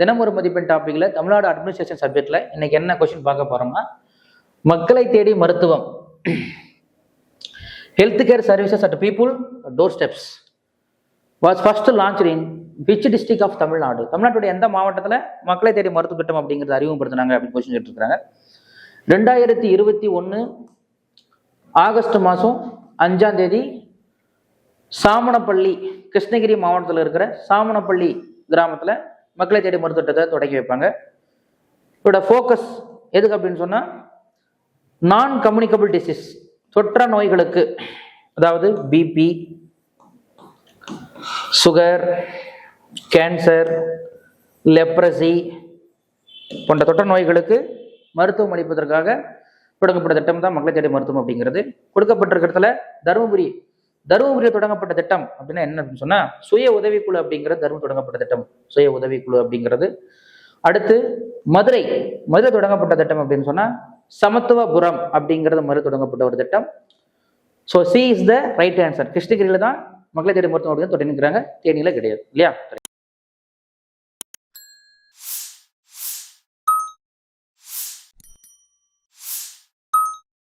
தினம் ஒரு மதிப்பெண் டாபிக்ல தமிழ்நாடு அட்மினிஸ்ட்ரேஷன் சப்ஜெக்ட்ல இன்னைக்கு என்ன கொஸ்டின் பார்க்க போறோம்னா, மக்களை தேடி மருத்துவம், health care services at people door steps was first launch in which district of Tamil Nadu. தமிழ்நாட்டுடைய எந்த மாவட்டத்தில் மக்களை தேடி மருத்துவ திட்டம் அப்படிங்கிறத அறிமுகப்படுத்தினாங்க அப்படின்னு கொஸ்டின் கேட்டுருக்காங்க. 2021 ஆகஸ்ட் மாதம் 5ஆம் தேதி சாமனப்பள்ளி, கிருஷ்ணகிரி மாவட்டத்தில் இருக்கிற சாமனப்பள்ளி கிராமத்தில் மக்களை தேடி மருத்துவ திட்டத்தை தொடங்கி வைப்பாங்க. இதோட ஃபோக்கஸ் எதுக்கு அப்படின்னு சொன்னால், நான் கம்யூனிகபிள் டிசீஸ், தொற்ற நோய்களுக்கு, அதாவது பிபி, சுகர், கேன்சர், லெப்ரசி போன்ற தொற்ற நோய்களுக்கு மருத்துவம் அளிப்பதற்காக தொடங்கப்பட்ட திட்டம் தான் மக்களை தேடி மருத்துவம் அப்படிங்கிறது. கொடுக்கப்பட்டிருக்கிறதுல தருமபுரியில் தொடங்கப்பட்ட திட்டம் அப்படின்னா என்ன அப்படின்னு சொன்னா, சுய உதவிக்குழு அப்படிங்கிறது தருமபுரி தொடங்கப்பட்ட திட்டம், சுய உதவிக்குழு அப்படிங்கிறது. அடுத்து மதுரை தொடங்கப்பட்ட திட்டம் அப்படின்னு சொன்னா சமத்துவபுரம் அப்படிங்கிறது மதுரை தொடங்கப்பட்ட ஒரு திட்டம். So C is the right answer. கிருஷ்ணகிரியில தான் மக்களை தேடி மருத்துவம் தொடங்கிக்கிறாங்க, தேனியில கிடையாது இல்லையா?